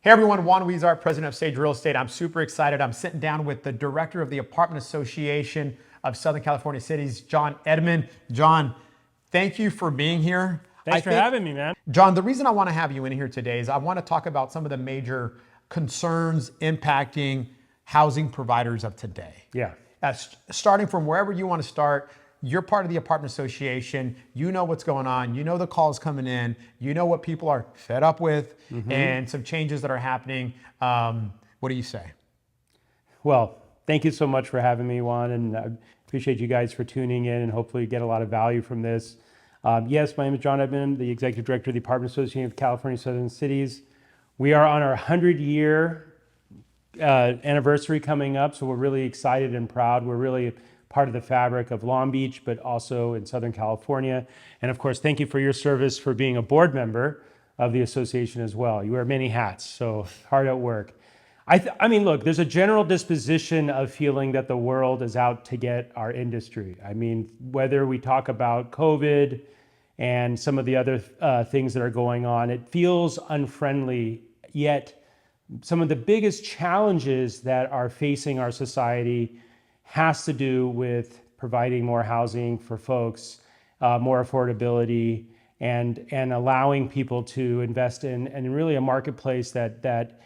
Hey everyone, Juan, President of Sage Real Estate. I'm super excited. I'm sitting down with the Director of the Apartment Association of Southern California Cities, John Edmond. John, thank you for being here. Thanks for having me, man. John, the reason I want to have you in here today is I want to talk about some of the major concerns impacting housing providers of today. Yeah. Starting from wherever you want to start, you're part of the apartment association. You know what's going on. You know the calls coming in. You know what people are fed up with and some changes that are happening. What do you say? Well, thank you so much for having me, Juan, and I appreciate you guys for tuning in and hopefully get a lot of value from this. Yes, my name is John Edmond, the Executive Director of the Apartment Association of California Southern Cities. We are on our 100-year anniversary coming up, so we're really excited and proud. We're really part of the fabric of Long Beach, but also in Southern California. And of course, thank you for your service for being a board member of the association as well. You wear many hats, so hard at work. I mean, look, there's a general disposition of feeling that the world is out to get our industry. I mean, whether we talk about COVID and some of the other things that are going on, it feels unfriendly, yet some of the biggest challenges that are facing our society has to do with providing more housing for folks, more affordability, and allowing people to invest in really a marketplace that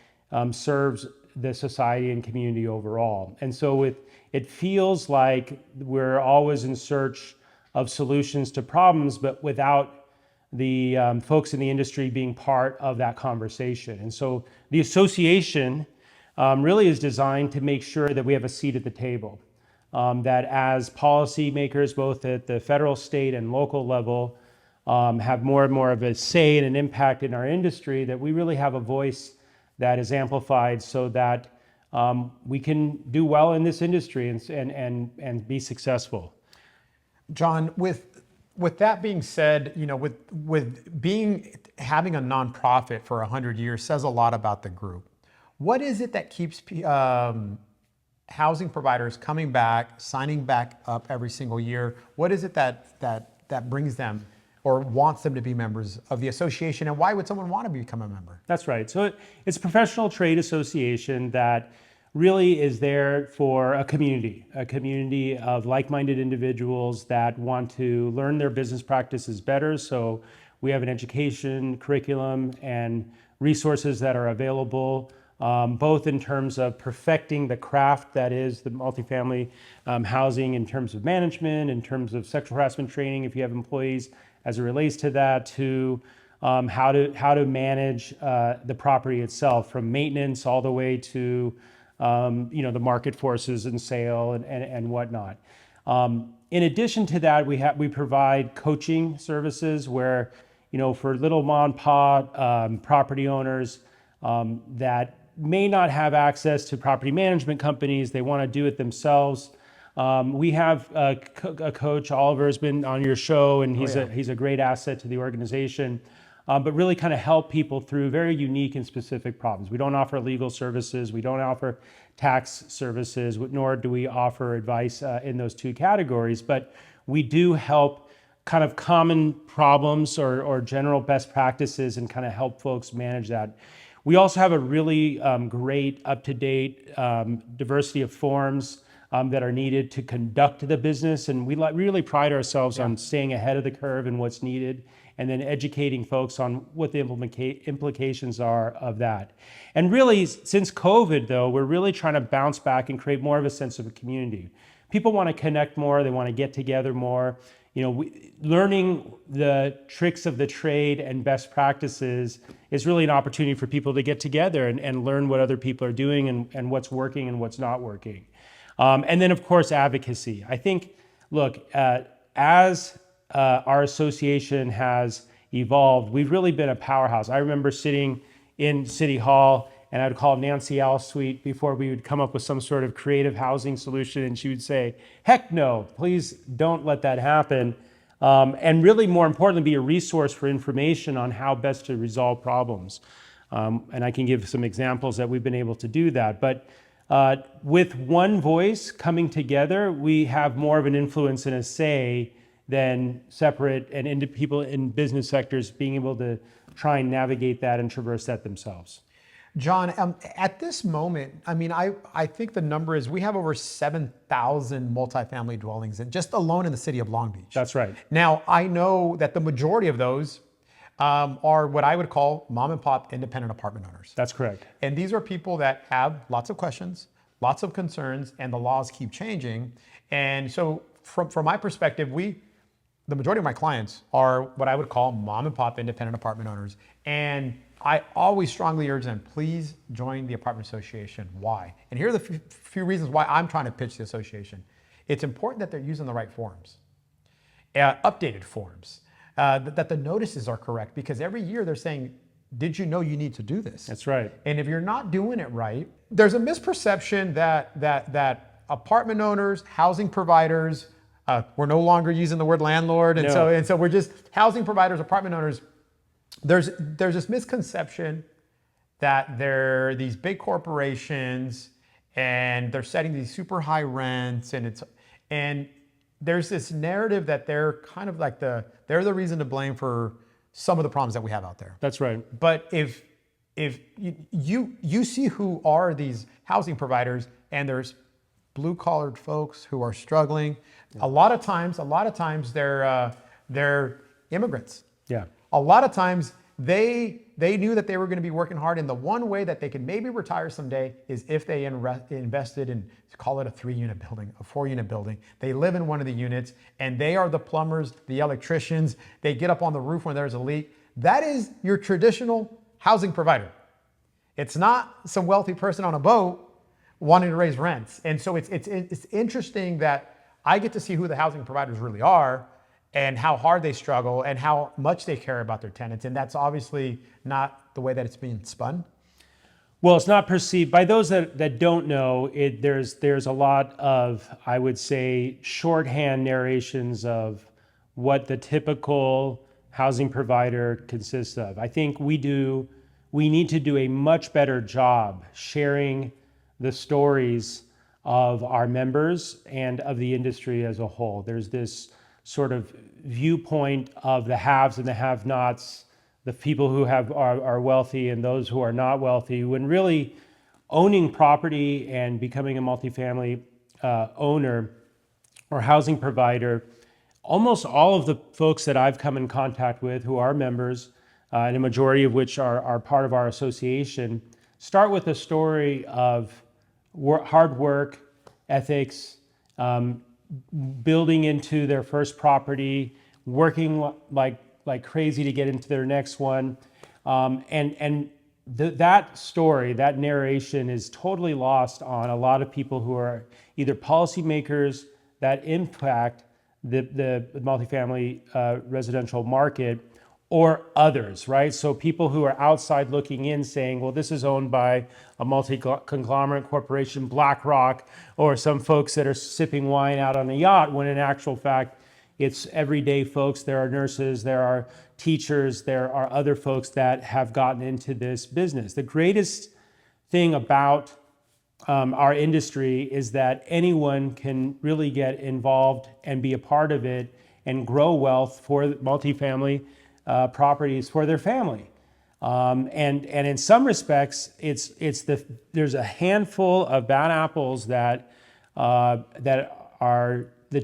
serves the society and community overall. And so it feels like we're always in search of solutions to problems, but without the folks in the industry being part of that conversation. And so the association really is designed to make sure that we have a seat at the table. That as policymakers, both at the federal, state, and local level, have more and more of a say and an impact in our industry, that we really have a voice that is amplified so that we can do well in this industry and be successful. John, with that being said, you know, having a nonprofit for 100 years says a lot about the group. What is it that keeps housing providers coming back, signing back up every single year? What is it that brings them or wants them to be members of the association, and why would someone want to become a member? That's right. So it's a professional trade association that really is there for a community of like-minded individuals that want to learn their business practices better. So we have an education curriculum and resources that are available, both in terms of perfecting the craft that is the multifamily housing, in terms of management, in terms of sexual harassment training if you have employees as it relates to that, to how to manage the property itself, from maintenance all the way to the market forces and sale and whatnot. In addition to that, we provide coaching services where, for little mom and pop property owners that may not have access to property management companies, they want to do it themselves. We have a coach. Oliver has been on your show, and he's a great asset to the organization, but really kind of help people through very unique and specific problems. We don't offer legal services. We don't offer tax services, nor do we offer advice in those two categories, but we do help kind of common problems or general best practices and kind of help folks manage that. We also have a really great, up-to-date diversity of forms that are needed to conduct the business. And we really pride ourselves on staying ahead of the curve and what's needed, and then educating folks on what the implications are of that. And really, since COVID, though, we're really trying to bounce back and create more of a sense of a community. People want to connect more. They want to get together more. Learning the tricks of the trade and best practices is really an opportunity for people to get together and learn what other people are doing and what's working and what's not working. And then, of course, advocacy. I think, look, as our association has evolved, we've really been a powerhouse. I remember sitting in City Hall, and I'd call Nancy Alsweet before we would come up with some sort of creative housing solution, and she would say, heck no, please don't let that happen. And really, more importantly, be a resource for information on how best to resolve problems. And I can give some examples that we've been able to do that. But with one voice coming together, we have more of an influence and a say than separate and people in business sectors being able to try and navigate that and traverse that themselves. John, at this moment, I mean, I think the number is we have over 7,000 multifamily dwellings just alone in the city of Long Beach. That's right. Now, I know that the majority of those are what I would call mom and pop independent apartment owners. That's correct. And these are people that have lots of questions, lots of concerns, and the laws keep changing. And so from my perspective, the majority of my clients are what I would call mom and pop independent apartment owners. And I always strongly urge them, please join the apartment association. Why? And here are the few reasons why I'm trying to pitch the association. It's important that they're using the right forms, updated forms, that the notices are correct, because every year they're saying, did you know you need to do this? That's right. And if you're not doing it right, there's a misperception that apartment owners, housing providers, we're no longer using the word landlord, and No. so we're just housing providers, apartment owners. There's this misconception that they're these big corporations and they're setting these super high rents, and there's this narrative that they're kind of like they're the reason to blame for some of the problems that we have out there. That's right. But if you see who are these housing providers, and there's blue collared folks who are struggling, a lot of times they're immigrants. Yeah. A lot of times they knew that they were going to be working hard, and the one way that they could maybe retire someday is if they invested in, call it a 3-unit building, a 4-unit building. They live in one of the units, and they are the plumbers, the electricians. They get up on the roof when there's a leak. That is your traditional housing provider. It's not some wealthy person on a boat wanting to raise rents. And so it's interesting that I get to see who the housing providers really are, and how hard they struggle, and how much they care about their tenants. And that's obviously not the way that it's being spun. Well, it's not perceived by those that don't know it. There's a lot of, I would say, shorthand narrations of what the typical housing provider consists of. I think we need to do a much better job sharing the stories of our members and of the industry as a whole. There's this sort of viewpoint of the haves and the have-nots, the people who are wealthy and those who are not wealthy, when really owning property and becoming a multifamily owner or housing provider, almost all of the folks that I've come in contact with who are members, and a majority of which are part of our association, start with a story of hard work, ethics, building into their first property, working like crazy to get into their next one. That story, that narration is totally lost on a lot of people who are either policymakers that impact the multifamily residential market, or others, right? So people who are outside looking in saying, well, this is owned by a multi-conglomerate corporation, BlackRock, or some folks that are sipping wine out on a yacht, when in actual fact, it's everyday folks. There are nurses, there are teachers, there are other folks that have gotten into this business. The greatest thing about our industry is that anyone can really get involved and be a part of it and grow wealth for multifamily properties for their family. And in some respects, there's a handful of bad apples that are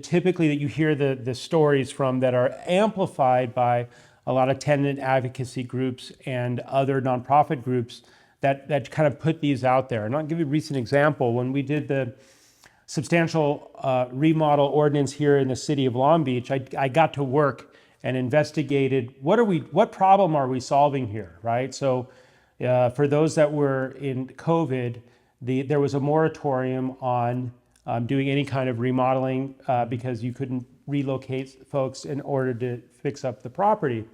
typically that you hear the stories from, that are amplified by a lot of tenant advocacy groups and other nonprofit groups that kind of put these out there. And I'll give you a recent example. When we did the substantial remodel ordinance here in the city of Long Beach, I got to work and investigated what problem are we solving here, right? So for those that were in COVID, there was a moratorium on doing any kind of remodeling because you couldn't relocate folks in order to fix up the property.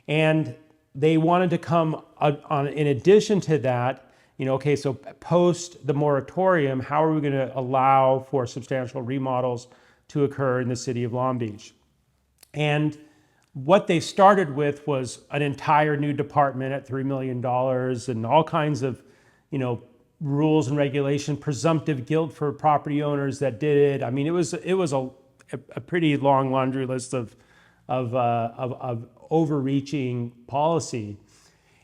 And they wanted to come on in addition to that, okay, so post the moratorium, how are we going to allow for substantial remodels to occur in the city of Long Beach? And what they started with was an entire new department at $3 million and all kinds of, rules and regulation, presumptive guilt for property owners that did it. I mean, it was a pretty long laundry list of overreaching policy.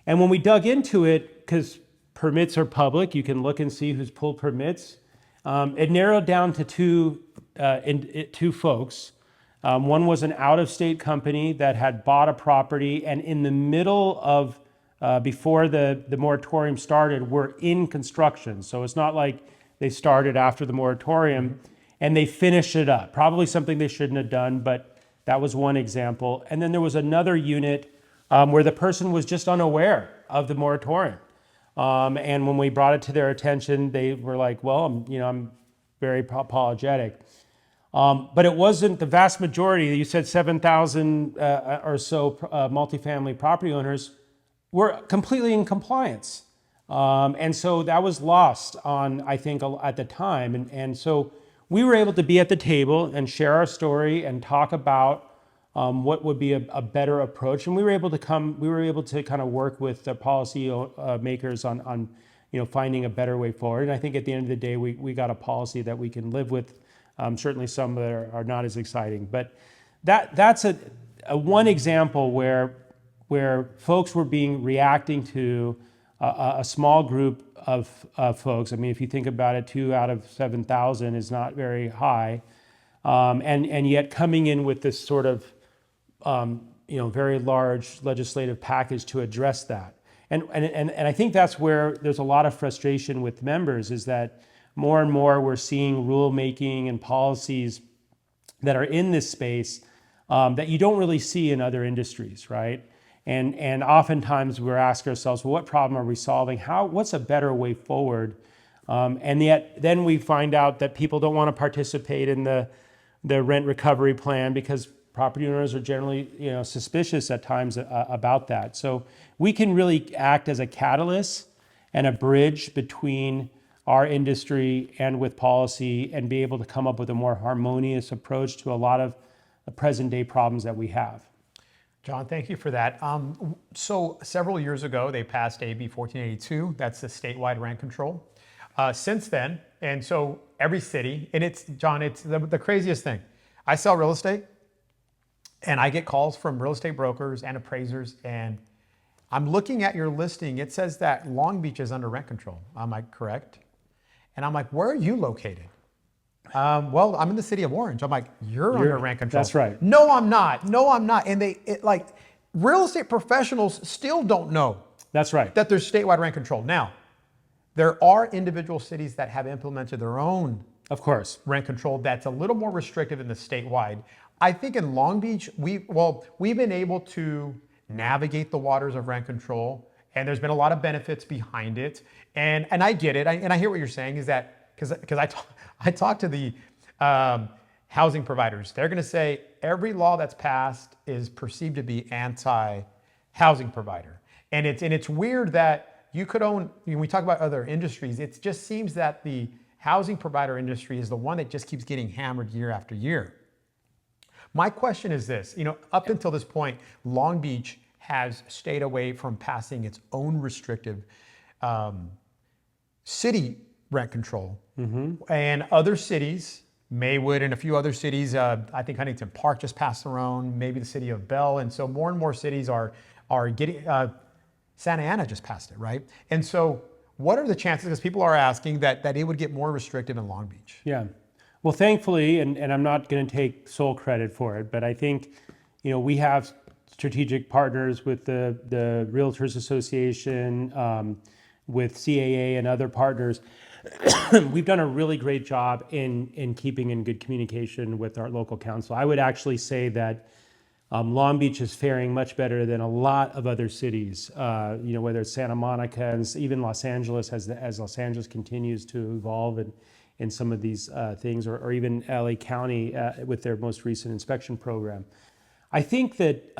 And when we dug into it, because permits are public. You can look and see who's pulled permits. It narrowed down to two folks. One was an out-of-state company that had bought a property, and in the middle of, before the moratorium started, were in construction. So it's not like they started after the moratorium and they finished it up. Probably something they shouldn't have done, but that was one example. And then there was another unit where the person was just unaware of the moratorium. And when we brought it to their attention, they were like, well, I'm very apologetic. But it wasn't the vast majority. You said 7,000 or so multifamily property owners were completely in compliance. And so that was lost on, I think, at the time. And so we were able to be at the table and share our story and talk about what would be a better approach. And we were able to kind of work with the policy makers on finding a better way forward. And I think at the end of the day, we got a policy that we can live with. Certainly some that are not as exciting, but that's a one example where folks were reacting to a small group of folks. I mean, if you think about it, 2 out of 7,000 is not very high, and yet coming in with this sort of very large legislative package to address that. And I think that's where there's a lot of frustration with members, is that more and more we're seeing rulemaking and policies that are in this space that you don't really see in other industries, right? And oftentimes we're asking ourselves, well, what problem are we solving? What's a better way forward? And yet then we find out that people don't want to participate in the rent recovery plan because property owners are generally suspicious at times about that. So we can really act as a catalyst and a bridge between our industry and with policy, and be able to come up with a more harmonious approach to a lot of the present day problems that we have. John, thank you for that. So several years ago, they passed AB 1482. That's the statewide rent control. Since then, and so every city, and it's the craziest thing. I sell real estate, and I get calls from real estate brokers and appraisers, and I'm looking at your listing. It says that Long Beach is under rent control. Am I correct? And I'm like, where are you located? Well, I'm in the city of Orange. I'm like, you're under rent control. That's right. No, I'm not. And real estate professionals still don't know. That's right. That there's statewide rent control. Now, there are individual cities that have implemented their own, of course, rent control that's a little more restrictive than the statewide. I think in Long Beach, we've been able to navigate the waters of rent control, and there's been a lot of benefits behind it. And I get it. And I hear what you're saying, is that because I talk to the housing providers, they're going to say every law that's passed is perceived to be anti-housing provider. And it's weird that you could own, when we talk about other industries, it just seems that the housing provider industry is the one that just keeps getting hammered year after year. My question is this, up until this point, Long Beach has stayed away from passing its own restrictive city rent control. And other cities, Maywood and a few other cities, I think Huntington Park just passed their own, maybe the city of Bell. And so more and more cities are getting, Santa Ana just passed it, right? And so what are the chances, because people are asking that it would get more restrictive in Long Beach? Yeah. Well, thankfully, and I'm not going to take sole credit for it, but I think, we have strategic partners with the Realtors Association, with CAA and other partners. We've done a really great job in keeping in good communication with our local council. I would actually say that Long Beach is faring much better than a lot of other cities, whether it's Santa Monica and even Los Angeles, as Los Angeles continues to evolve in some of these things, or even LA County with their most recent inspection program. I think that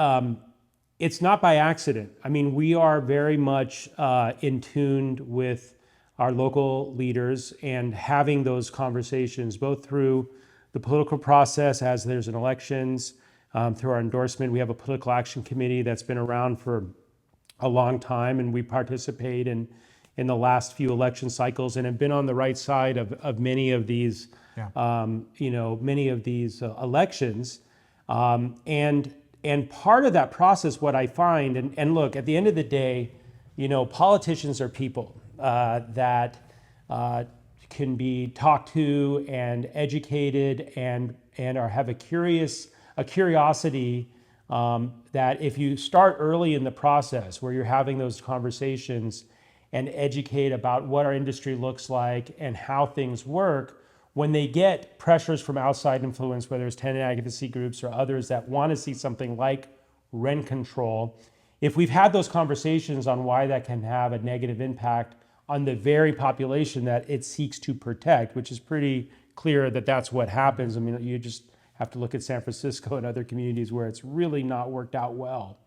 it's not by accident. I mean, we are very much in tune with our local leaders and having those conversations, both through the political process as there's an elections, through our endorsement. We have a political action committee that's been around for a long time, and we participate in the last few election cycles and have been on the right side of many of these, elections. And part of that process, what I find, and look, at the end of the day, politicians are people. that can be talked to and educated and have a curiosity that if you start early in the process where you're having those conversations and educate about what our industry looks like and how things work, when they get pressures from outside influence, whether it's tenant advocacy groups or others that want to see something like rent control, if we've had those conversations on why that can have a negative impact on the very population that it seeks to protect, which is pretty clear that that's what happens. I mean, you just have to look at San Francisco and other communities where it's really not worked out well.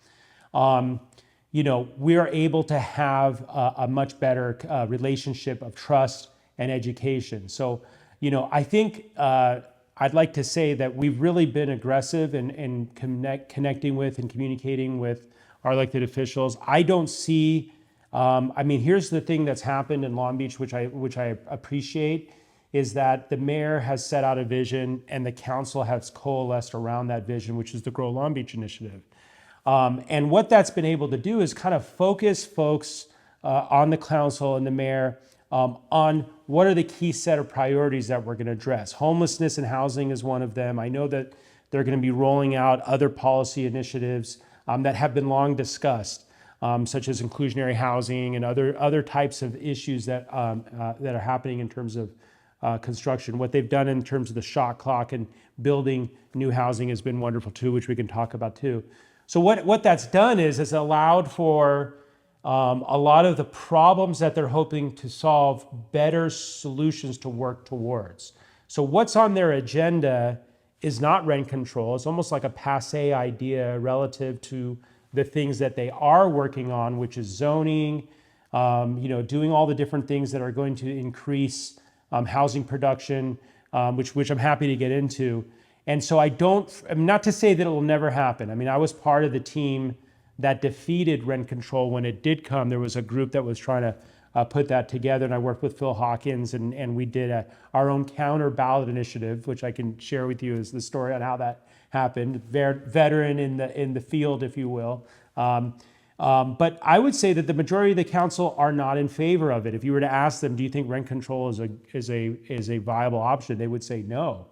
We are able to have a much better relationship of trust and education. So, I think I'd like to say that we've really been aggressive in connecting with and communicating with our elected officials. I don't see, here's the thing that's happened in Long Beach, which I appreciate, is that the mayor has set out a vision and the council has coalesced around that vision, which is the Grow Long Beach initiative. And what that's been able to do is kind of focus folks on the council and the mayor on what are the key set of priorities that we're going to address. Homelessness and housing is one of them. I know that they're going to be rolling out other policy initiatives that have been long discussed, such as inclusionary housing and other types of issues that are happening in terms of construction. What they've done in terms of the shot clock and building new housing has been wonderful too, which we can talk about too. So what that's done is it's allowed for a lot of the problems that they're hoping to solve better solutions to work towards. So what's on their agenda is not rent control. It's almost like a passé idea relative to the things that they are working on, which is zoning, doing all the different things that are going to increase housing production, which I'm happy to get into. And so not to say that it will never happen. I mean, I was part of the team that defeated rent control when it did come. There was a group that was trying to put that together, and I worked with Phil Hawkins, and we did our own counter ballot initiative, which I can share with you as the story on how that happened. Veteran in the field, if you will. But I would say that the majority of the council are not in favor of it. If you were to ask them, do you think rent control is a viable option? They would say no.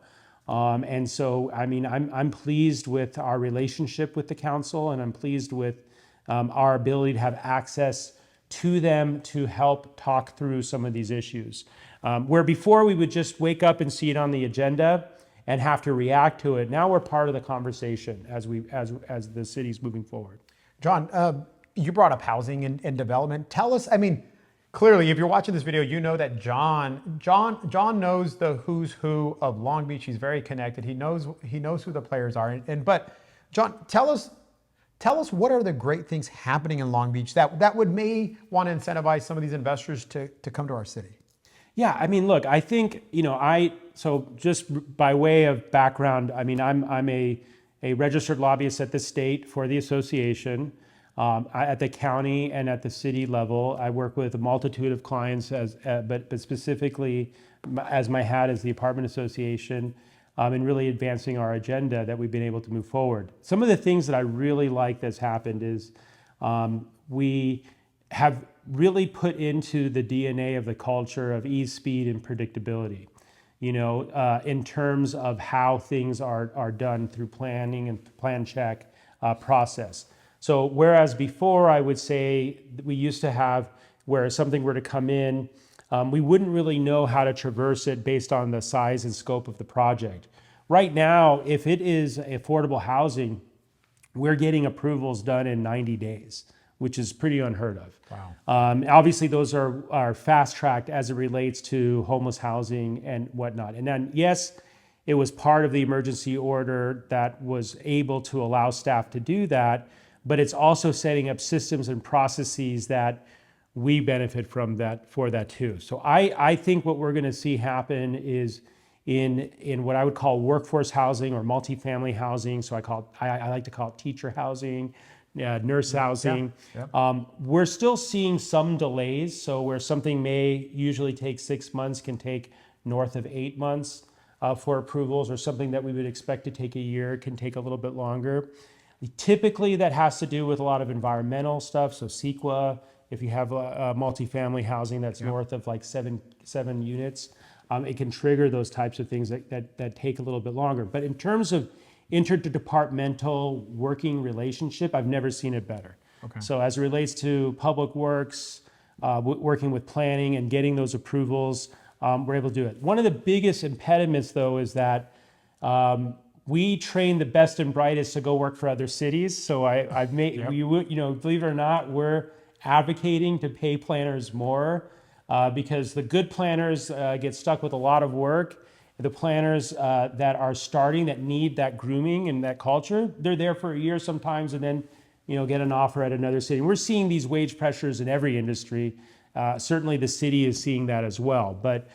And so, I'm pleased with our relationship with the council, and I'm pleased with our ability to have access to them to help talk through some of these issues. Where before we would just wake up and see it on the agenda and have to react to it. Now we're part of the conversation as the city's moving forward. John, you brought up housing and development. Tell us, clearly, if you're watching this video, you know that John knows the who's who of Long Beach. He's very connected. He knows who the players are. But John, tell us what are the great things happening in Long Beach that may want to incentivize some of these investors to come to our city. Yeah, look, I think, so just by way of background, I'm a registered lobbyist at the state for the association. At the county and at the city level, I work with a multitude of clients, but specifically as my hat is the apartment association, in really advancing our agenda that we've been able to move forward. Some of the things that I really like that's happened is we have really put into the DNA of the culture of ease, speed, and predictability. In terms of how things are done through planning and plan check process. So whereas before I would say we used to have where something were to come in, we wouldn't really know how to traverse it based on the size and scope of the project. Right now, if it is affordable housing, we're getting approvals done in 90 days, which is pretty unheard of. Wow. Obviously, those are fast-tracked as it relates to homeless housing and whatnot. And then, yes, it was part of the emergency order that was able to allow staff to do that, but it's also setting up systems and processes that we benefit from for that too. So I think what we're going to see happen is in what I would call workforce housing or multifamily housing. So I like to call it teacher housing, nurse housing. Yeah. We're still seeing some delays. So where something may usually take 6 months can take north of 8 months for approvals, or something that we would expect to take a year can take a little bit longer. Typically, that has to do with a lot of environmental stuff, so CEQA if you have a multifamily housing that's north of like seven units, it can trigger those types of things that take a little bit longer. But in terms of interdepartmental working relationship, I've never seen it better. Okay. So as it relates to public works, working with planning and getting those approvals, we're able to do it. One of the biggest impediments, though, is that we train the best and brightest to go work for other cities. So I've made, believe it or not, we're advocating to pay planners more because the good planners get stuck with a lot of work. The planners that are starting, that need that grooming and that culture, they're there for a year sometimes and then get an offer at another city. And we're seeing these wage pressures in every industry. Certainly the city is seeing that as well. But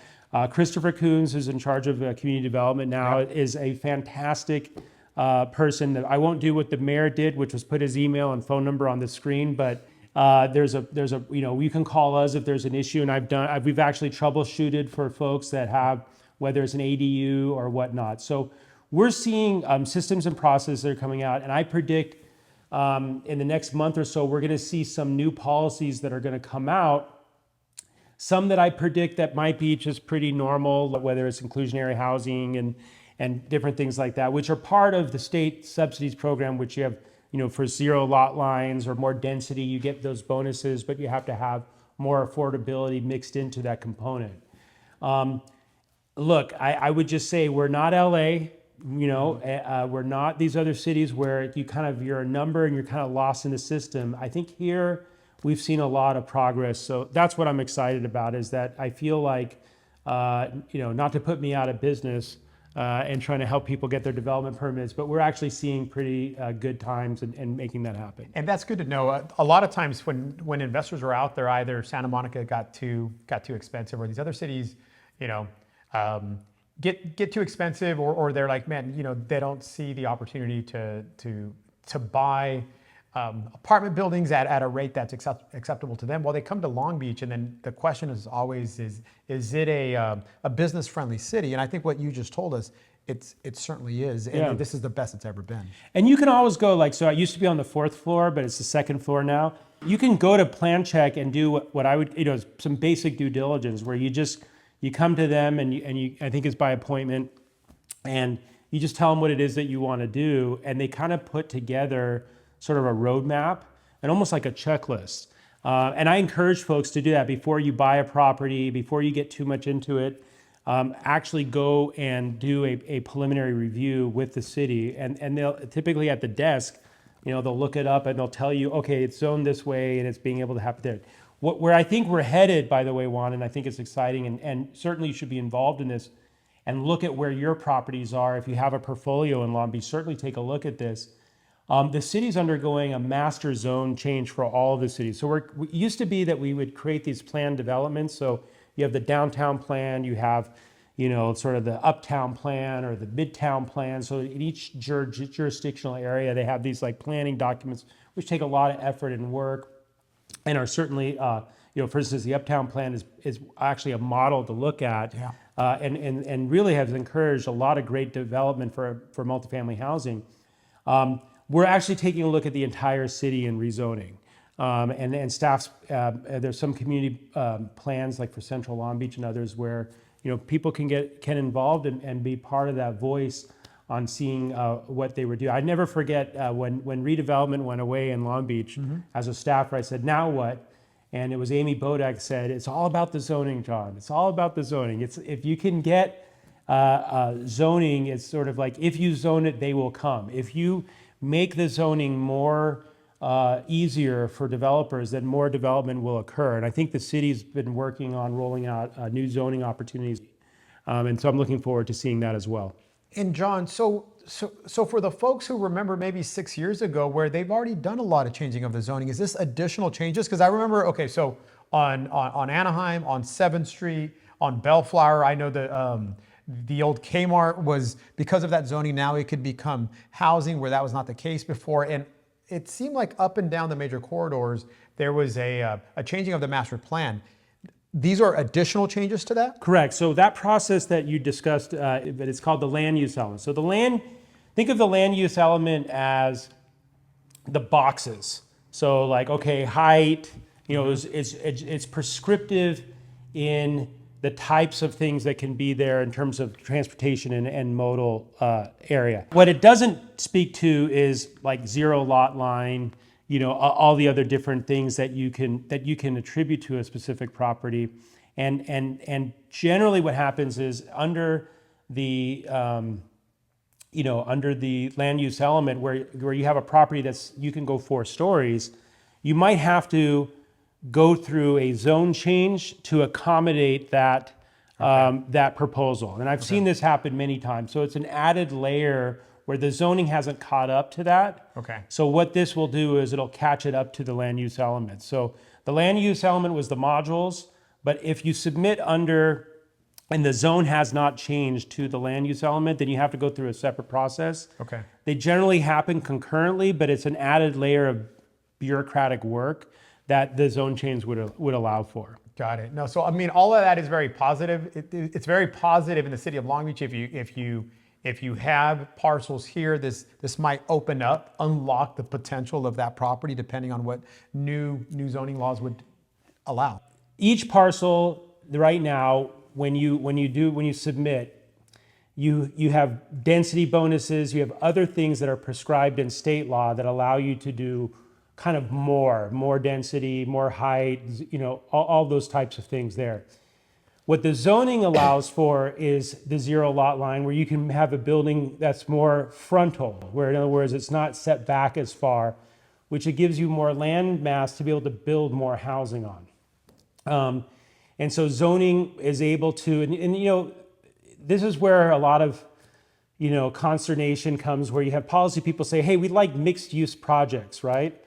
Christopher Coons, who's in charge of community development now, is a fantastic person. That I won't do what the mayor did, which was put his email and phone number on the screen, but there's a you can call us if there's an issue. And we've actually troubleshooted for folks that have, whether it's an ADU or whatnot. So we're seeing systems and processes that are coming out, and I predict in the next month or so, we're going to see some new policies that are going to come out. Some that I predict that might be just pretty normal, whether it's inclusionary housing and different things like that, which are part of the state subsidies program, which you have, for 0 lot lines or more density, you get those bonuses, but you have to have more affordability mixed into that component. Look, I would just say we're not LA. We're not these other cities where you're a number and you're kind of lost in the system. I think here we've seen a lot of progress. So that's what I'm excited about, is that I feel like, not to put me out of business and trying to help people get their development permits, but we're actually seeing pretty good times and making that happen. And that's good to know. A lot of times when investors are out there, either Santa Monica got too expensive, or these other cities, get too expensive, or they're like, man, they don't see the opportunity to buy apartment buildings at a rate that's acceptable to them. Well, they come to Long Beach, and then the question is always, is it a business friendly city? And I think what you just told us, it certainly is, and this is the best it's ever been. And you can always go, so I used to be on the 4th floor, but it's the 2nd floor now. You can go to plan check and do what I would, some basic due diligence, where you come to them and you I think it's by appointment, and you just tell them what it is that you want to do, and they kind of put together sort of a roadmap and almost like a checklist. And I encourage folks to do that before you buy a property, before you get too much into it. Actually go and do a preliminary review with the city, and they'll typically at the desk, they'll look it up and they'll tell you, okay, it's zoned this way and it's being able to happen there. Where I think we're headed, by the way, Juan, and I think it's exciting, and certainly you should be involved in this and look at where your properties are. If you have a portfolio in Long Beach, certainly take a look at this. The city's undergoing a master zone change for all of the cities. So we used to be that we would create these planned developments. So you have the downtown plan, you have, sort of the uptown plan or the midtown plan. So in each jurisdictional area, they have these like planning documents, which take a lot of effort and work, and are certainly, for instance, the uptown plan is actually a model to look at, and really has encouraged a lot of great development for multifamily housing. We're actually taking a look at the entire city and rezoning. And staffs, there's some community plans like for Central Long Beach and others where people can get involved and be part of that voice on seeing what they were doing. I never forget when redevelopment went away in Long Beach. As a staffer, I said, now what? And it was Amy Bodak said, it's all about the zoning, John. It's all about the zoning. If you can get zoning, it's sort of like, if you zone it, they will come. If you make the zoning more easier for developers, then more development will occur. And I think the city's been working on rolling out new zoning opportunities. And so I'm looking forward to seeing that as well. And John, so for the folks who remember maybe 6 years ago where they've already done a lot of changing of the zoning, is this additional changes? Because I remember, okay, so on Anaheim, on 7th Street, on Bellflower, I know that the old Kmart was, because of that zoning, now it could become housing where that was not the case before. And it seemed like up and down the major corridors, there was a changing of the master plan. These are additional changes to that? Correct. So that process that you discussed, but it's called the land use element. So think of the land use element as the boxes. So like, okay, height You know, it's prescriptive in the types of things that can be there in terms of transportation and modal area. What it doesn't speak to is like zero lot line, you know, all the other different things that you can attribute to a specific property. And generally what happens is under the under the land use element where you have a property you can go 4 stories, you might have to go through a zone change to accommodate that that proposal. And I've seen this happen many times. So it's an added layer where the zoning hasn't caught up to that. Okay. So what this will do is it'll catch it up to the land use element. So the land use element was the modules, but if you submit under and the zone has not changed to the land use element, then you have to go through a separate process. Okay. They generally happen concurrently, but it's an added layer of bureaucratic work that the zone change would allow for. Got it. No, so I mean, all of that is very positive. It's very positive in the city of Long Beach. If you have parcels here, this might open up, unlock the potential of that property, depending on what new zoning laws would allow. Each parcel right now, when you submit, you have density bonuses, you have other things that are prescribed in state law that allow you to do kind of more density, more height, you know, all those types of things there. What the zoning allows for is the zero lot line, where you can have a building that's more frontal, where in other words, it's not set back as far, which it gives you more land mass to be able to build more housing on. And so zoning is able to, and you know, this is where a lot of, you know, consternation comes, where you have policy people say, hey, we like mixed use projects, right?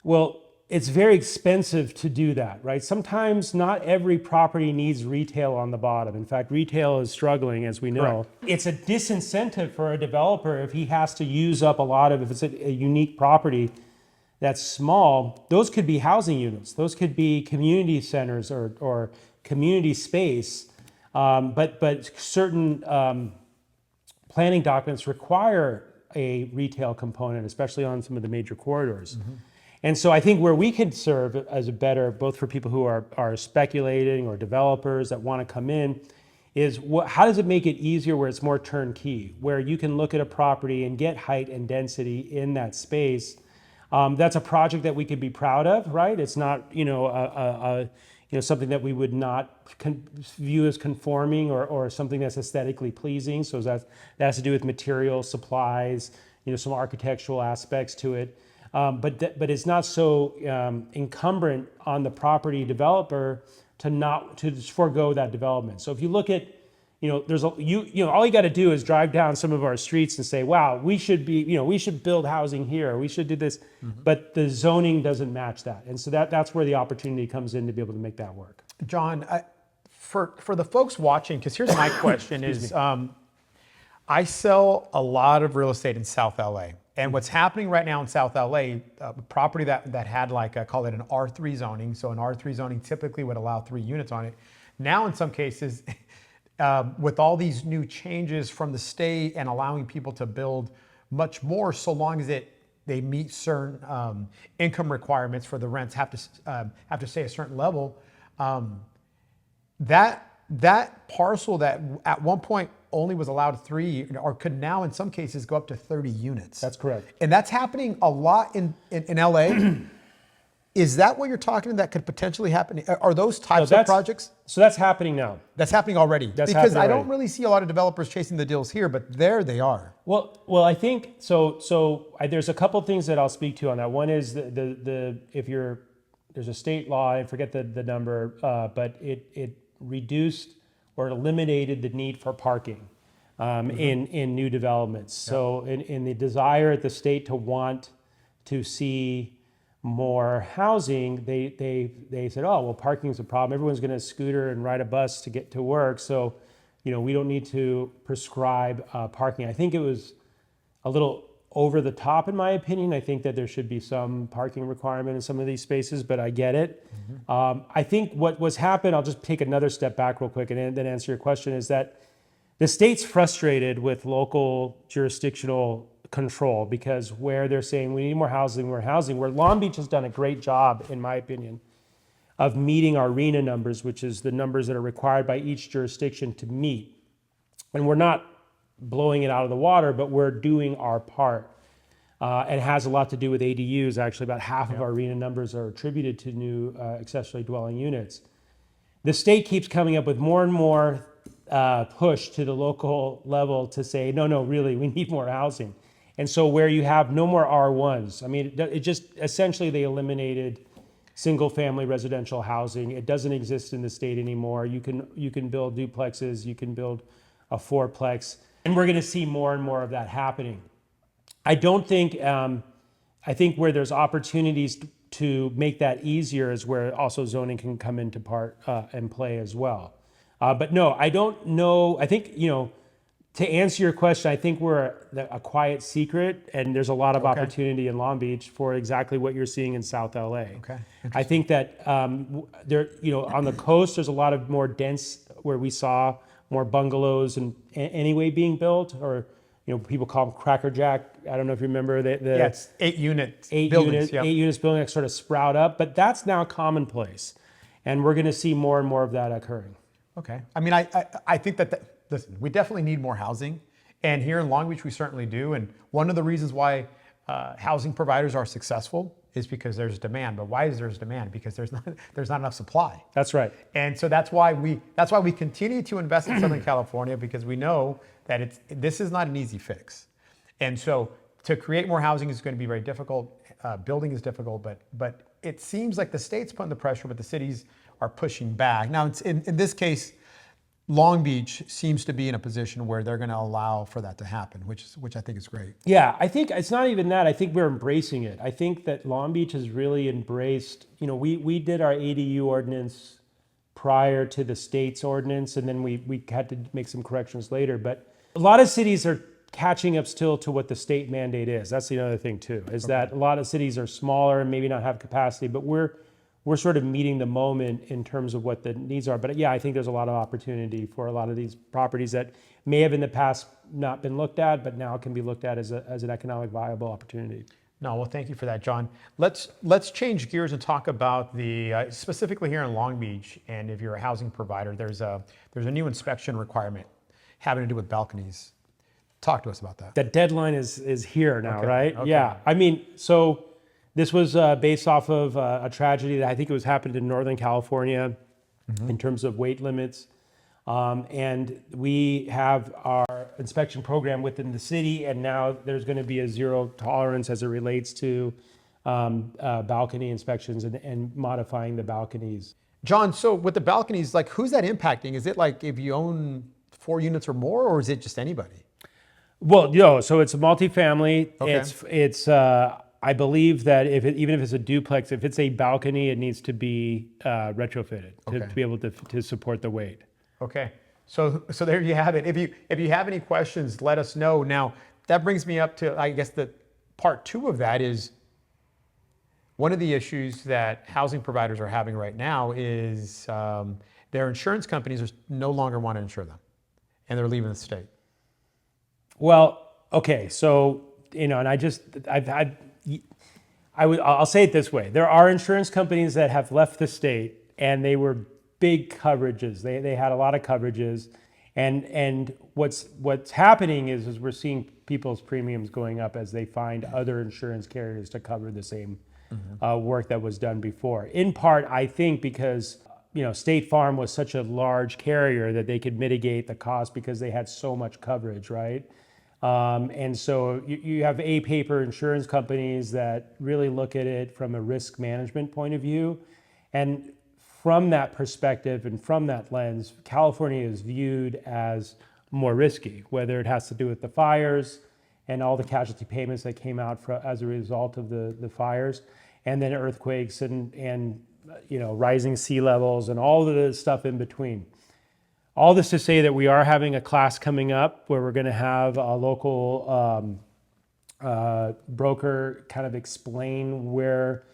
Well, it's very expensive to do that, right? Sometimes not every property needs retail on the bottom. In fact, retail is struggling, as we know. Correct. It's a disincentive for a developer if he has to use up a lot of, if it's a unique property that's small, those could be housing units. Those could be community centers or community space. But certain planning documents require a retail component, especially on some of the major corridors. Mm-hmm. And so I think where we can serve as a better, both for people who are speculating or developers that want to come in, is how does it make it easier where it's more turnkey, where you can look at a property and get height and density in that space. That's a project that we could be proud of, right? It's not, you know, something that we would not view as conforming or something that's aesthetically pleasing. So that has to do with materials, supplies, you know, some architectural aspects to it. But it's not so encumbrant on the property developer to forego that development. So if you look at, you know, all you got to do is drive down some of our streets and say, wow, we should build housing here, we should do this, mm-hmm. But the zoning doesn't match that, and so that's where the opportunity comes in to be able to make that work. John, for the folks watching, because here's my question is, I sell a lot of real estate in South LA. And what's happening right now in South LA, a property that had like, call it an R3 zoning. So an R3 zoning typically would allow 3 units on it. Now in some cases, with all these new changes from the state and allowing people to build much more, so long as they meet certain income requirements for the rents, have to stay a certain level, that parcel that at one point only was allowed 3, or could now in some cases go up to 30 units. That's correct. And that's happening a lot in LA. Is that what you're talking that could potentially happen? Are those types of projects? So that's happening now. That's happening already. Because I don't really see a lot of developers chasing the deals here, but there they are. Well, I think so. There's a couple things that I'll speak to on that. One is there's a state law. I forget the number, but it reduced or eliminated the need for parking mm-hmm. in new developments. Yep. So in the desire at the state to want to see more housing, they said, oh, well, parking is a problem. Everyone's going to scooter and ride a bus to get to work. So, you know, we don't need to prescribe parking. I think it was a little over the top, in my opinion. I think that there should be some parking requirement in some of these spaces, but I get it. Mm-hmm. I think what was happened, I'll just take another step back real quick and then answer your question, is that the state's frustrated with local jurisdictional control, because where they're saying we need more housing, where Long Beach has done a great job, in my opinion, of meeting our RENA numbers, which is the numbers that are required by each jurisdiction to meet. And we're not blowing it out of the water, but we're doing our part. It has a lot to do with ADUs. Actually, about half of our RENA numbers are attributed to new accessory dwelling units. The state keeps coming up with more and more push to the local level to say, no, really, we need more housing. And so where you have no more R1s, I mean, it just essentially they eliminated single family residential housing. It doesn't exist in the state anymore. You can build duplexes, you can build a fourplex, and we're going to see more and more of that happening. I don't think, I think where there's opportunities to make that easier is where also zoning can come into part and play as well. But no, I don't know. I think, to answer your question, I think we're a quiet secret, and there's a lot of opportunity in Long Beach for exactly what you're seeing in South LA. Okay. I think that there, on the coast, there's a lot of more dense where we saw more bungalows and anyway being built, or people call them Cracker Jack. I don't know if you remember the Yeah, it's 8 units. eight buildings, units building that sort of sprout up, but that's now commonplace, and we're going to see more and more of that occurring. Okay. I mean, I think listen, we definitely need more housing. And here in Long Beach, we certainly do. And one of the reasons why housing providers are successful is because there's demand. But why is there demand? Because there's not enough supply. That's right. And so that's why we continue to invest in Southern California, because we know that this is not an easy fix. And so to create more housing is going to be very difficult. Building is difficult, but it seems like the state's putting the pressure, but the cities are pushing back. Now, in this case, Long Beach seems to be in a position where they're going to allow for that to happen, which I think is great. Yeah, I think it's not even that. I think we're embracing it. I think that Long Beach has really embraced, we did our ADU ordinance prior to the state's ordinance, and then we had to make some corrections later. But a lot of cities are catching up still to what the state mandate is. That's the other thing too, is that a lot of cities are smaller and maybe not have capacity, but we're sort of meeting the moment in terms of what the needs are. But yeah, I think there's a lot of opportunity for a lot of these properties that may have in the past not been looked at, but now can be looked at as an economic viable opportunity. No, well, thank you for that, John. Let's change gears and talk about the specifically here in Long Beach. And if you're a housing provider, there's a new inspection requirement having to do with balconies. Talk to us about that. The deadline is here now, Okay, right? okay. Yeah, I mean, so this was based off of a tragedy that I think it was happened in Northern California in terms of weight limits. And we have our inspection program within the city, and now there's going to be a zero tolerance as it relates to balcony inspections and modifying the balconies. John, so with the balconies, like who's that impacting? Is it like if you own 4 units or more, or is it just anybody? Well, no, so it's a multifamily. Okay. It's I believe that even if it's a duplex, if it's a balcony, it needs to be retrofitted to be able to support the weight. Okay, so there you have it. If you have any questions, let us know. Now that brings me up to, I guess, the part 2 of that is one of the issues that housing providers are having right now is their insurance companies no longer want to insure them, and they're leaving the state. Well, okay, so and I'll say it this way: there are insurance companies that have left the state, and they were big coverages. They had a lot of coverages, and what's happening is we're seeing people's premiums going up as they find other insurance carriers to cover the same work that was done before. In part, I think because State Farm was such a large carrier that they could mitigate the cost because they had so much coverage, right? And so you have paper insurance companies that really look at it from a risk management point of view. And from that perspective and from that lens, California is viewed as more risky, whether it has to do with the fires and all the casualty payments that came out as a result of the fires, and then earthquakes and rising sea levels and all of the stuff in between. All this to say that we are having a class coming up where we're going to have a local broker kind of explain where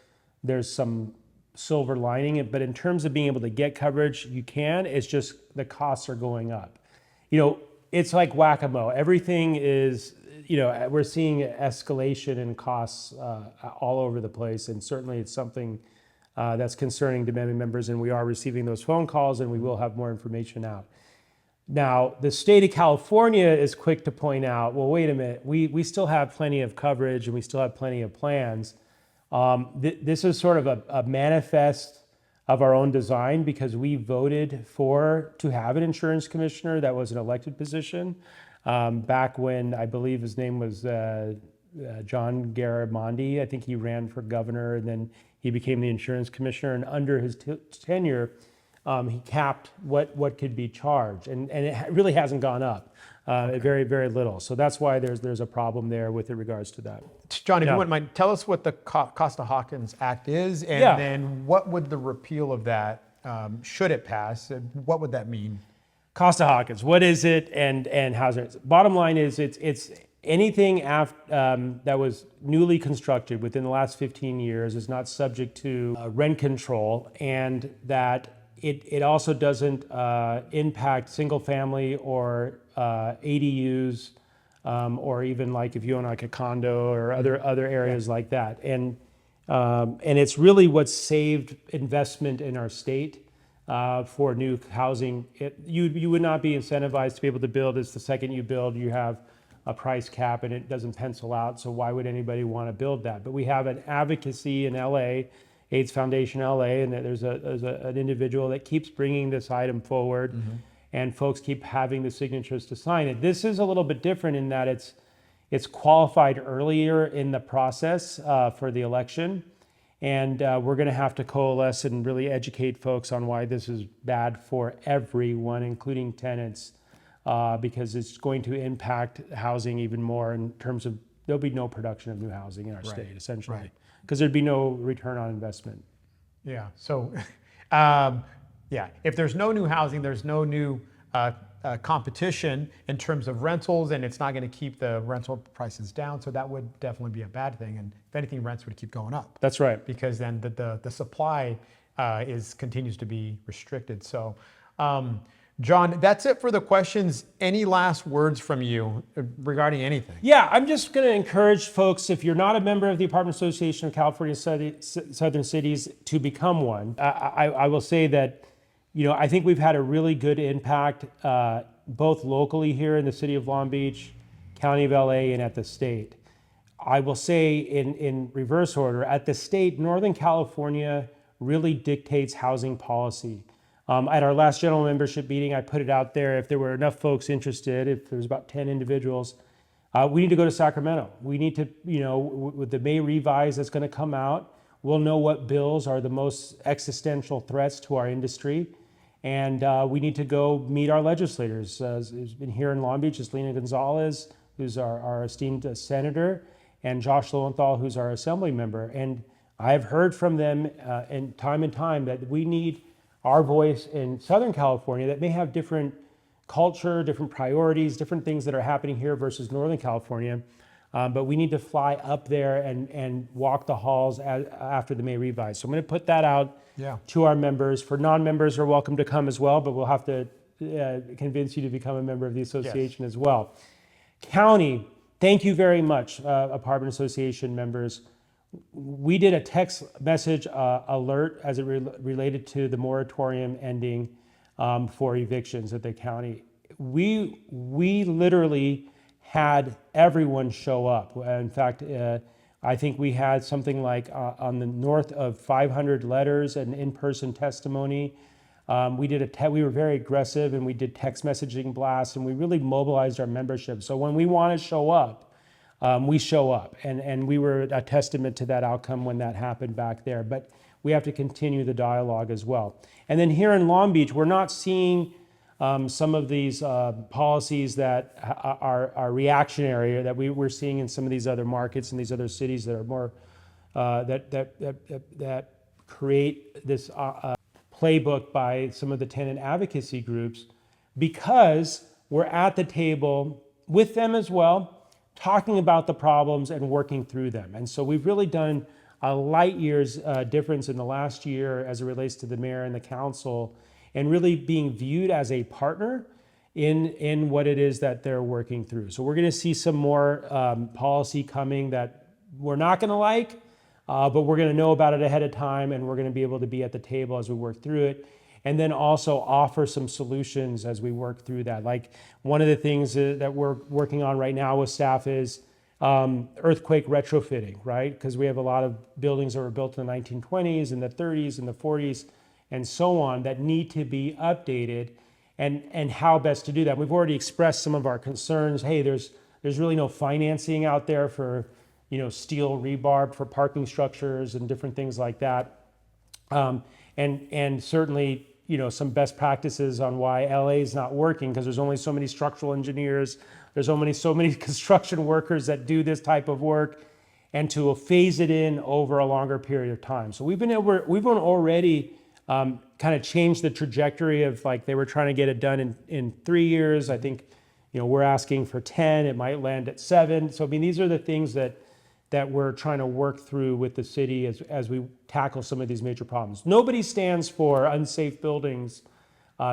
there's some silver lining. But in terms of being able to get coverage, you can. It's just the costs are going up. It's like whack-a-mole. Everything is, we're seeing escalation in costs all over the place. And certainly it's something that's concerning to many members, and we are receiving those phone calls, and we will have more information out. Now, the state of California is quick to point out, well, wait a minute, we still have plenty of coverage and we still have plenty of plans. This is sort of a manifest of our own design, because we voted to have an insurance commissioner that was an elected position back when, I believe his name was John Garamendi. I think he ran for governor, and then he became the insurance commissioner. And under his tenure, he capped what could be charged, and it really hasn't gone up, very, very little. So that's why there's a problem there with regards to that. John, if you wouldn't mind, tell us what the Costa Hawkins Act is, and then what would the repeal of that, should it pass, what would that mean? Costa Hawkins, what is it, and how's it? Bottom line is it's anything that was newly constructed within the last 15 years is not subject to rent control, and that it also doesn't impact single family or ADUs, or even like if you own like a condo or other areas like that. And it's really what saved investment in our state for new housing. You would not be incentivized to be able to build. It's the second you build, you have a price cap and it doesn't pencil out. So why would anybody want to build that? But we have an advocacy in LA, AIDS Foundation LA, and there's an individual that keeps bringing this item forward, and folks keep having the signatures to sign it. This is a little bit different in that it's qualified earlier in the process for the election, and we're going to have to coalesce and really educate folks on why this is bad for everyone, including tenants, because it's going to impact housing even more in terms of there'll be no production of new housing in our state, essentially. Right. Because there'd be no return on investment. Yeah. So, if there's no new housing, there's no new competition in terms of rentals, and it's not going to keep the rental prices down. So that would definitely be a bad thing. And if anything, rents would keep going up. That's right. Because then the supply continues to be restricted. So, John, that's it for the questions. Any last words from you regarding anything? Yeah, I'm just going to encourage folks, if you're not a member of the Apartment Association of California Southern Cities, to become one. I will say that, I think we've had a really good impact, both locally here in the city of Long Beach, County of LA, and at the state. I will say in reverse order, at the state, Northern California really dictates housing policy. At our last general membership meeting, I put it out there, if there were enough folks interested, if there was about 10 individuals, we need to go to Sacramento. We need to, with the May revise that's going to come out, we'll know what bills are the most existential threats to our industry. And we need to go meet our legislators. Who's been here in Long Beach is Lena Gonzalez, who's our esteemed senator, and Josh Lowenthal, who's our assembly member. And I've heard from them and time that we need our voice in Southern California that may have different culture, different priorities, different things that are happening here versus Northern California. But we need to fly up there and walk the halls after the May revise. So I'm going to put that out to our members. For non-members are welcome to come as well, but we'll have to convince you to become a member of the association as well. County, thank you very much, Apartment Association members. We did a text message alert as it related to the moratorium ending for evictions at the county. We literally had everyone show up. In fact, I think we had something like on the north of 500 letters and in-person testimony. We were very aggressive, and we did text messaging blasts, and we really mobilized our membership. So when we want to show up, we show up, and we were a testament to that outcome when that happened back there. But we have to continue the dialogue as well. And then here in Long Beach, we're not seeing some of these policies that are reactionary that we're seeing in some of these other markets and these other cities that are more that create this playbook by some of the tenant advocacy groups, because we're at the table with them as well, talking about the problems and working through them. And so we've really done a light years difference in the last year as it relates to the mayor and the council, and really being viewed as a partner in what it is that they're working through. So we're going to see some more policy coming that we're not going to like, but we're going to know about it ahead of time, and we're going to be able to be at the table as we work through it. And then also offer some solutions as we work through that. Like one of the things that we're working on right now with staff is earthquake retrofitting, right? Because we have a lot of buildings that were built in the 1920s and the 30s and the 40s and so on that need to be updated, and how best to do that. We've already expressed some of our concerns. Hey, there's really no financing out there for steel rebar for parking structures and different things like that. And certainly, some best practices on why LA is not working, because there's only so many structural engineers, there's only so many construction workers that do this type of work, and to phase it in over a longer period of time. So we've already kind of changed the trajectory of, like, they were trying to get it done in 3 years. I think, we're asking for 10, it might land at 7. So, I mean, these are the things that we're trying to work through with the city as we tackle some of these major problems. Nobody stands for unsafe buildings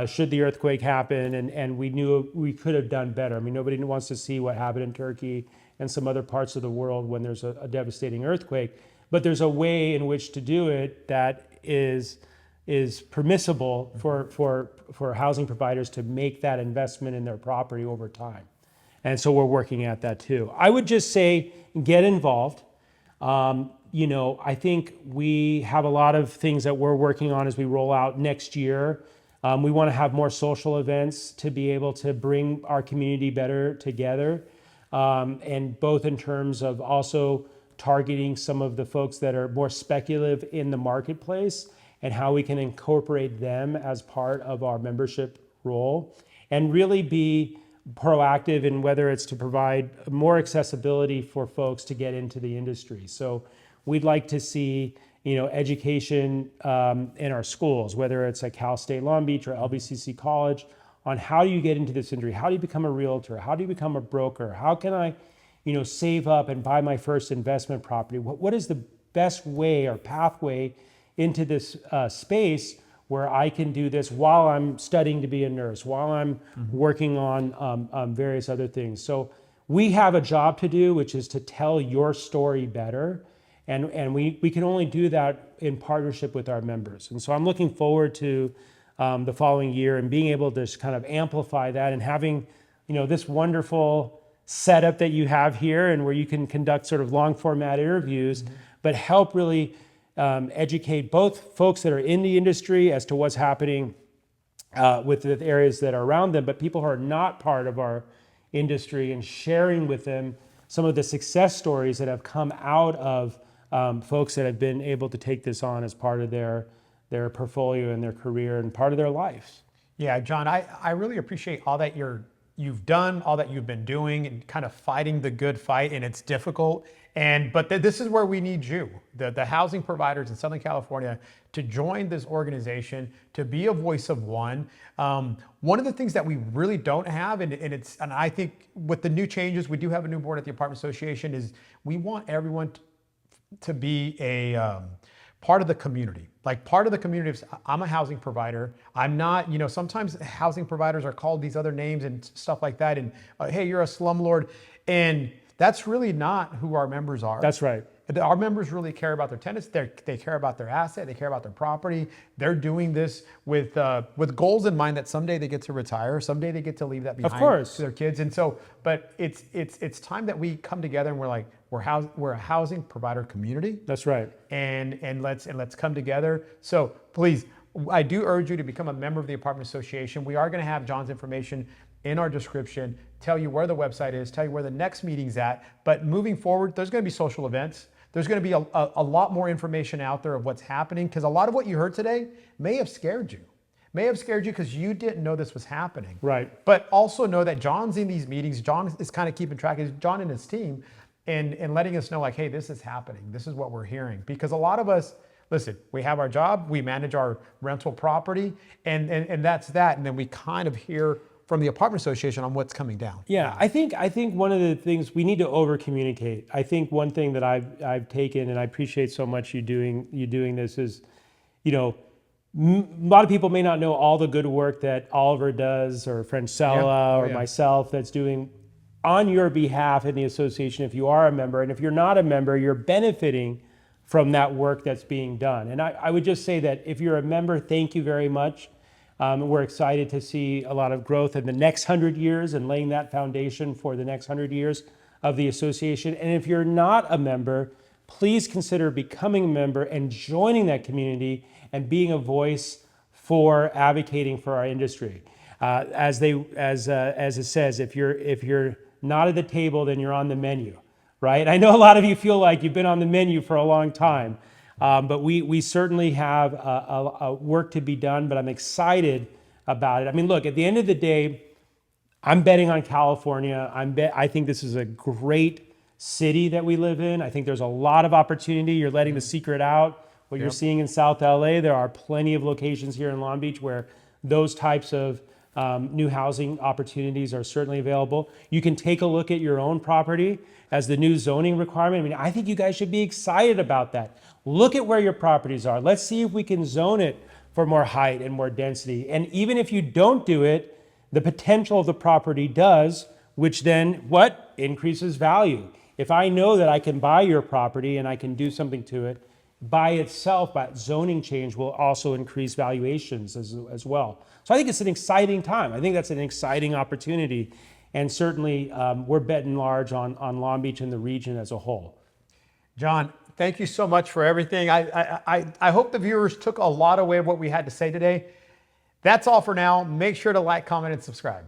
should the earthquake happen, and we knew we could have done better. I mean, nobody wants to see what happened in Turkey and some other parts of the world when there's a devastating earthquake, but there's a way in which to do it that is permissible for housing providers to make that investment in their property over time. And so we're working at that too. I would just say, get involved. I think we have a lot of things that we're working on as we roll out next year. We want to have more social events to be able to bring our community better together, and both in terms of also targeting some of the folks that are more speculative in the marketplace and how we can incorporate them as part of our membership role, and really be proactive in whether it's to provide more accessibility for folks to get into the industry. So we'd like to see, education in our schools, whether it's at Cal State Long Beach or LBCC College, on how do you get into this industry? How do you become a realtor? How do you become a broker? How can I, save up and buy my first investment property? What is the best way or pathway into this space where I can do this while I'm studying to be a nurse, while I'm working on various other things. So we have a job to do, which is to tell your story better. And we can only do that in partnership with our members. And so I'm looking forward to the following year and being able to kind of amplify that, and having, this wonderful setup that you have here, and where you can conduct sort of long format interviews, but help really educate both folks that are in the industry as to what's happening with the areas that are around them, but people who are not part of our industry, and sharing with them some of the success stories that have come out of folks that have been able to take this on as part of their portfolio and their career and part of their lives. Yeah, John, I really appreciate all that you've done, all that you've been doing, and kind of fighting the good fight, and it's difficult. But this is where we need you, the housing providers in Southern California, to join this organization, to be a voice of one. One of the things that we really don't have, and I think with the new changes, we do have a new board at the Apartment Association, is we want everyone to be a part of the community. Like, part of the community. I'm a housing provider. I'm not, sometimes housing providers are called these other names and stuff like that. And hey, you're a slumlord. And that's really not who our members are. That's right. Our members really care about their tenants. They care about their asset. They care about their property. They're doing this with goals in mind that someday they get to retire. Someday they get to leave that behind, of course, to their kids. And so, but it's time that we come together, and we're like, we're a housing provider community. That's right. And let's come together. So please, I do urge you to become a member of the Apartment Association. We are going to have John's information in our description, tell you where the website is, tell you where the next meeting's at. But moving forward, there's going to be social events. There's going to be a lot more information out there of what's happening, because a lot of what you heard today may have scared you. May have scared you because you didn't know this was happening. Right. But also know that John's in these meetings. John is kind of keeping track. John and his team, and letting us know, like, hey, this is happening. This is what we're hearing. Because a lot of us, listen, we have our job, we manage our rental property, and that's that. And then we kind of hear from the Apartment Association on what's coming down. Yeah, I think one of the things we need to over communicate. I think one thing that I've taken, and I appreciate so much you doing this, is, a lot of people may not know all the good work that Oliver does, or Francella, or myself, that's doing on your behalf in the association if you are a member. And if you're not a member, you're benefiting from that work that's being done. And I would just say that if you're a member, thank you very much. We're excited to see a lot of growth in the next 100 years and laying that foundation for the next 100 years of the association. And if you're not a member, please consider becoming a member and joining that community and being a voice for advocating for our industry. As it says, if you're not at the table, then you're on the menu, right? I know a lot of you feel like you've been on the menu for a long time, but we certainly have a work to be done, but I'm excited about it. I mean, look, at the end of the day, I'm betting on California. I think this is a great city that we live in. I think there's a lot of opportunity. You're letting the secret out. What you're seeing in South LA, there are plenty of locations here in Long Beach where those types of new housing opportunities are certainly available. You can take a look at your own property as the new zoning requirement. I mean, I think you guys should be excited about that. Look at where your properties are. Let's see if we can zone it for more height and more density. And even if you don't do it, the potential of the property does, which then what? Increases value. If I know that I can buy your property and I can do something to it, by itself, that zoning change will also increase valuations as well. So I think it's an exciting time. I think that's an exciting opportunity. And certainly we're betting large on Long Beach and the region as a whole. John, thank you so much for everything. I hope the viewers took a lot away of what we had to say today. That's all for now. Make sure to like, comment, and subscribe.